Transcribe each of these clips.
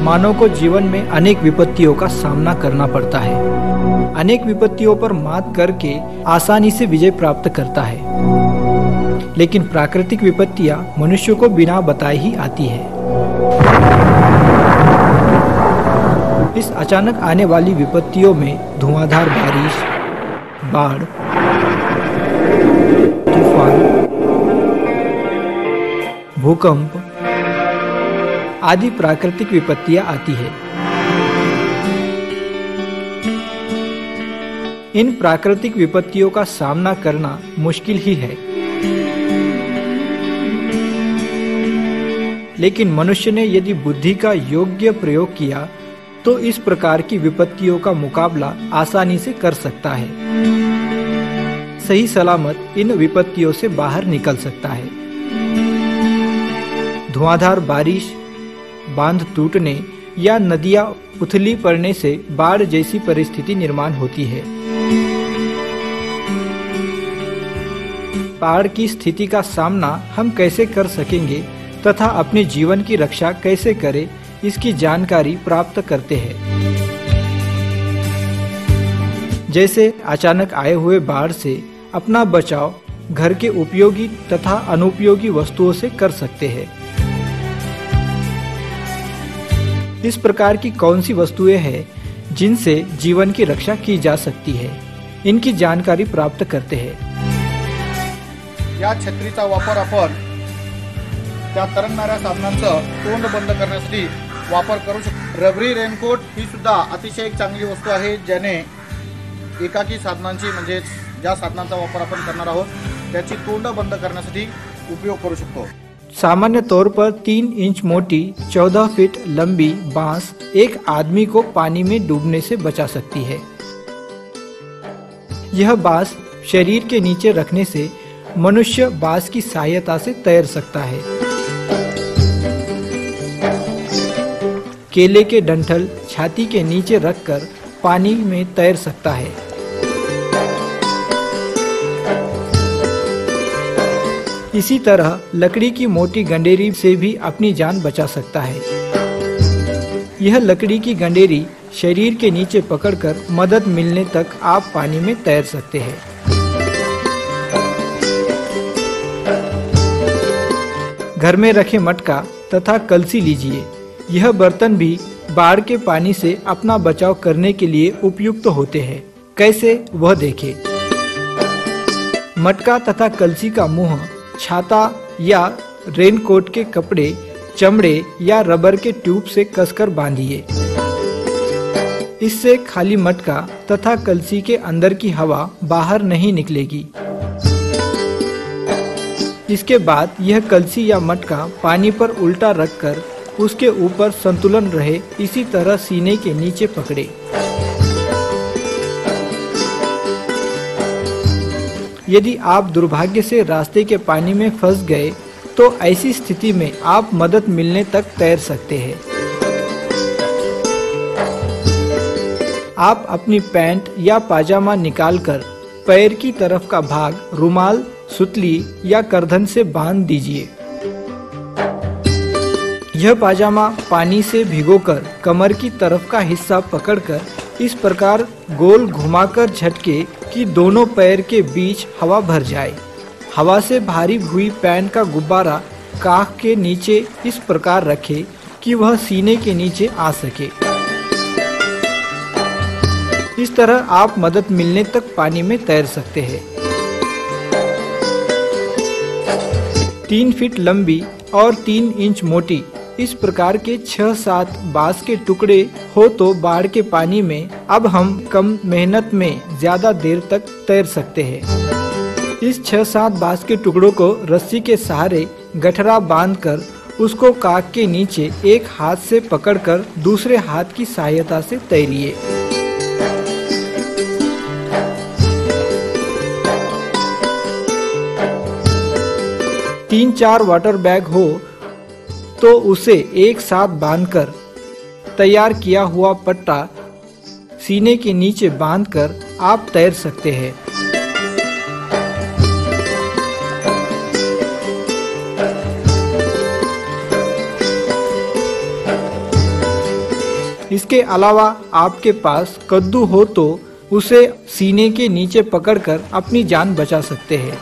मानव को जीवन में अनेक विपत्तियों का सामना करना पड़ता है। अनेक विपत्तियों पर मात करके आसानी से विजय प्राप्त करता है, लेकिन प्राकृतिक विपत्तियां मनुष्य को बिना बताए ही आती है। इस अचानक आने वाली विपत्तियों में धुआंधार बारिश, बाढ़, तूफान, भूकंप आदि प्राकृतिक विपत्तियां आती है। इन प्राकृतिक विपत्तियों का सामना करना मुश्किल ही है, लेकिन मनुष्य ने यदि बुद्धि का योग्य प्रयोग किया तो इस प्रकार की विपत्तियों का मुकाबला आसानी से कर सकता है, सही सलामत इन विपत्तियों से बाहर निकल सकता है। धुआंधार बारिश, बांध टूटने या नदियां उथली पड़ने से बाढ़ जैसी परिस्थिति निर्माण होती है। बाढ़ की स्थिति का सामना हम कैसे कर सकेंगे तथा अपने जीवन की रक्षा कैसे करें, इसकी जानकारी प्राप्त करते हैं। जैसे अचानक आए हुए बाढ़ से अपना बचाव घर के उपयोगी तथा अनुपयोगी वस्तुओं से कर सकते हैं। इस प्रकार की कौन सी वस्तुएं हैं जिनसे जीवन की रक्षा की जा सकती है, इनकी जानकारी प्राप्त करते हैं। या छत्रीचा वापर आपण त्या तरंगणाऱ्या साधनांचं तोंड बंद करण्यासाठी वापर करू शकतो। रबरी रेनकोट ही सुद्धा अतिशय एक चांगली वस्तू आहे, ज्याने एकाकी साधनांची म्हणजे ज्या साधनांचा वापर आपण करणार आहोत त्याची तोंड बंद करण्यासाठी उपयोग करू शकतो। सामान्य तौर पर 3 इंच मोटी 14 फीट लंबी बांस एक आदमी को पानी में डूबने से बचा सकती है। यह बांस शरीर के नीचे रखने से मनुष्य बांस की सहायता से तैर सकता है। केले के डंठल छाती के नीचे रखकर पानी में तैर सकता है। इसी तरह लकड़ी की मोटी गंडेरी से भी अपनी जान बचा सकता है। यह लकड़ी की गंडेरी शरीर के नीचे पकड़कर मदद मिलने तक आप पानी में तैर सकते हैं। घर में रखे मटका तथा कलसी लीजिए। यह बर्तन भी बाढ़ के पानी से अपना बचाव करने के लिए उपयुक्त होते हैं। कैसे, वह देखें। मटका तथा कलसी का मुंह छाता या रेनकोट के कपड़े, चमड़े या रबर के ट्यूब से कसकर बांधिए। इससे खाली मटका तथा कलसी के अंदर की हवा बाहर नहीं निकलेगी। इसके बाद यह कलसी या मटका पानी पर उल्टा रखकर उसके ऊपर संतुलन रहे इसी तरह सीने के नीचे पकड़े। यदि आप दुर्भाग्य से रास्ते के पानी में फंस गए तो ऐसी स्थिति में आप मदद मिलने तक तैर सकते हैं। आप अपनी पैंट या पाजामा निकालकर पैर की तरफ का भाग रुमाल, सुतली या करधन से बांध दीजिए। यह पाजामा पानी से भिगोकर कमर की तरफ का हिस्सा पकड़कर इस प्रकार गोल घुमाकर झटके कि दोनों पैर के बीच हवा भर जाए। हवा से भारी हुई पैंट का गुब्बारा काख के नीचे इस प्रकार रखें कि वह सीने के नीचे आ सके। इस तरह आप मदद मिलने तक पानी में तैर सकते हैं। 3 फीट लंबी और 3 इंच मोटी इस प्रकार के 6-7 बांस के टुकड़े हो तो बाढ़ के पानी में अब हम कम मेहनत में ज्यादा देर तक तैर सकते हैं। इस 6-7 बांस के टुकड़ों को रस्सी के सहारे गठरा बांधकर उसको काख के नीचे एक हाथ से पकड़कर दूसरे हाथ की सहायता से तैरिए। तीन 4 वाटर बैग हो तो उसे एक साथ बांधकर तैयार किया हुआ पट्टा सीने के नीचे बांधकर आप तैर सकते हैं। इसके अलावा आपके पास कद्दू हो तो उसे सीने के नीचे पकड़कर अपनी जान बचा सकते हैं।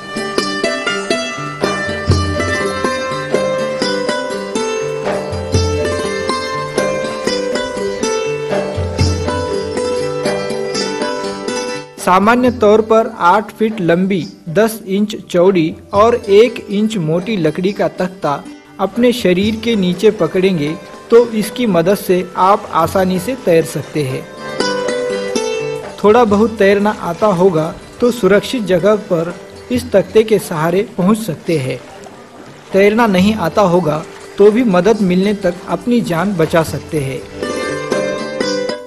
सामान्य तौर पर 8 फीट लंबी, 10 इंच चौड़ी और 1 इंच मोटी लकड़ी का तख्ता अपने शरीर के नीचे पकड़ेंगे तो इसकी मदद से आप आसानी से तैर सकते हैं। थोड़ा बहुत तैरना आता होगा तो सुरक्षित जगह पर इस तख्ते के सहारे पहुंच सकते हैं। तैरना नहीं आता होगा तो भी मदद मिलने तक अपनी जान बचा सकते हैं।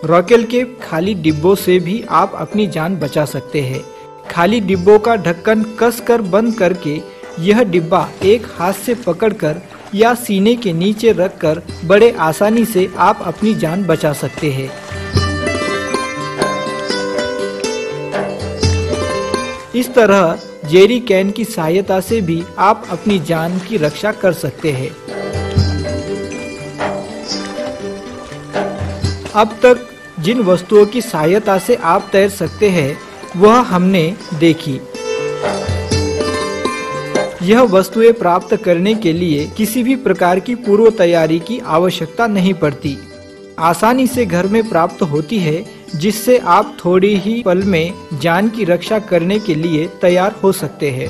रॉकेल के खाली डिब्बों से भी आप अपनी जान बचा सकते हैं। खाली डिब्बों का ढक्कन कसकर बंद करके यह डिब्बा एक हाथ से पकड़कर या सीने के नीचे रखकर बड़े आसानी से आप अपनी जान बचा सकते हैं। इस तरह जेरी कैन की सहायता से भी आप अपनी जान की रक्षा कर सकते हैं। अब तक जिन वस्तुओं की सहायता से आप तैर सकते हैं वह हमने देखी। यह वस्तुएं प्राप्त करने के लिए किसी भी प्रकार की पूर्व तैयारी की आवश्यकता नहीं पड़ती, आसानी से घर में प्राप्त होती है, जिससे आप थोड़ी ही पल में जान की रक्षा करने के लिए तैयार हो सकते हैं।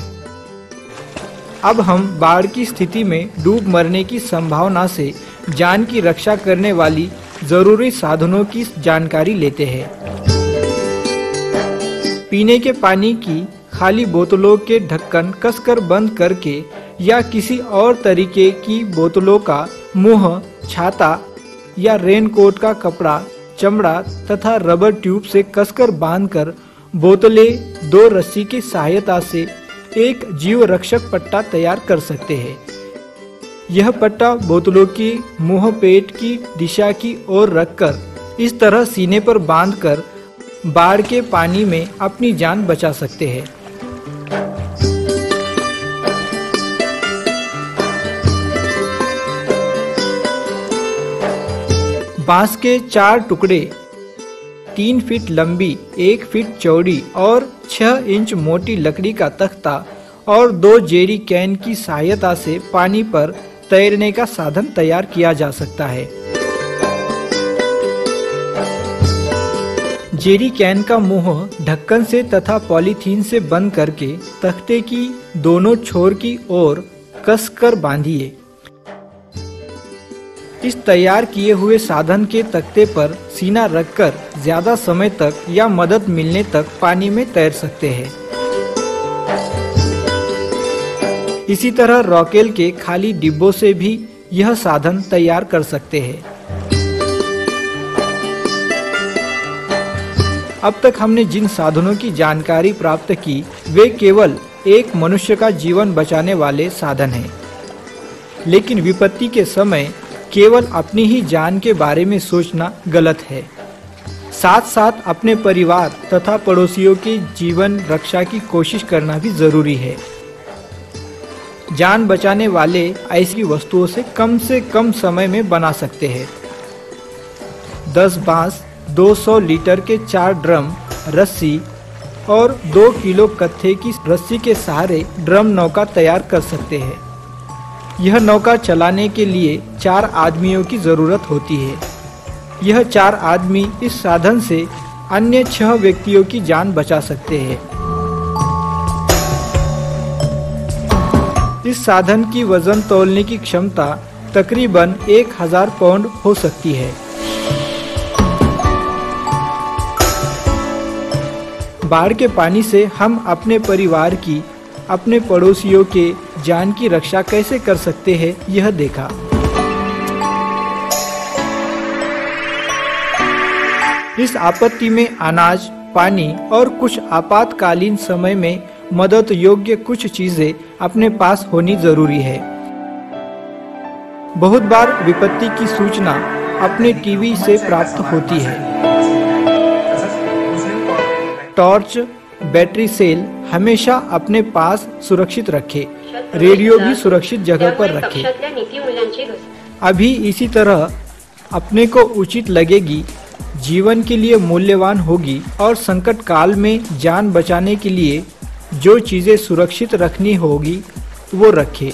अब हम बाढ़ की स्थिति में डूब मरने की संभावना से जान की रक्षा करने वाली जरूरी साधनों की जानकारी लेते हैं। पीने के पानी की खाली बोतलों के ढक्कन कसकर बंद करके या किसी और तरीके की बोतलों का मुंह छाता या रेनकोट का कपड़ा, चमड़ा तथा रबर ट्यूब से कसकर बांधकर बोतलें 2 रस्सी की सहायता से एक जीव रक्षक पट्टा तैयार कर सकते हैं। यह पट्टा बोतलों की मुंह पेट की दिशा की ओर रखकर इस तरह सीने पर बांधकर बाढ़ के पानी में अपनी जान बचा सकते हैं। बांस के 4 टुकड़े 3 फीट लंबी, 1 फीट चौड़ी और 6 इंच मोटी लकड़ी का तख्ता और 2 जेरी कैन की सहायता से पानी पर तैरने का साधन तैयार किया जा सकता है। जेरी कैन का मुंह ढक्कन से तथा पॉलीथीन से बंद करके तख्ते की दोनों छोर की ओर कसकर बांधिए। इस तैयार किए हुए साधन के तख्ते पर सीना रखकर ज्यादा समय तक या मदद मिलने तक पानी में तैर सकते हैं। इसी तरह रॉकेल के खाली डिब्बों से भी यह साधन तैयार कर सकते हैं। अब तक हमने जिन साधनों की जानकारी प्राप्त की वे केवल एक मनुष्य का जीवन बचाने वाले साधन हैं, लेकिन विपत्ति के समय केवल अपनी ही जान के बारे में सोचना गलत है। साथ साथ अपने परिवार तथा पड़ोसियों के जीवन रक्षा की कोशिश करना भी जरूरी है। जान बचाने वाले ऐसी वस्तुओं से कम समय में बना सकते हैं। 10 बांस, 200 लीटर के 4 ड्रम, रस्सी और 2 किलो कत्थे की रस्सी के सहारे ड्रम नौका तैयार कर सकते हैं। यह नौका चलाने के लिए 4 आदमियों की जरूरत होती है। यह 4 आदमी इस साधन से अन्य 6 व्यक्तियों की जान बचा सकते हैं। इस साधन की वजन तौलने की क्षमता तकरीबन 1000 पाउंड हो सकती है। बाढ़ के पानी से हम अपने परिवार की, अपने पड़ोसियों के जान की रक्षा कैसे कर सकते हैं यह देखा। इस आपत्ति में अनाज, पानी और कुछ आपातकालीन समय में मदद योग्य कुछ चीजें अपने पास होनी जरूरी है। बहुत बार विपत्ति की सूचना अपने टीवी से प्राप्त होती है। टॉर्च, बैटरी सेल हमेशा अपने पास सुरक्षित रखें। रेडियो भी सुरक्षित जगह पर रखें। अभी इसी तरह अपने को उचित लगेगी, जीवन के लिए मूल्यवान होगी और संकट काल में जान बचाने के लिए जो चीज़ें सुरक्षित रखनी होगी वो रखे।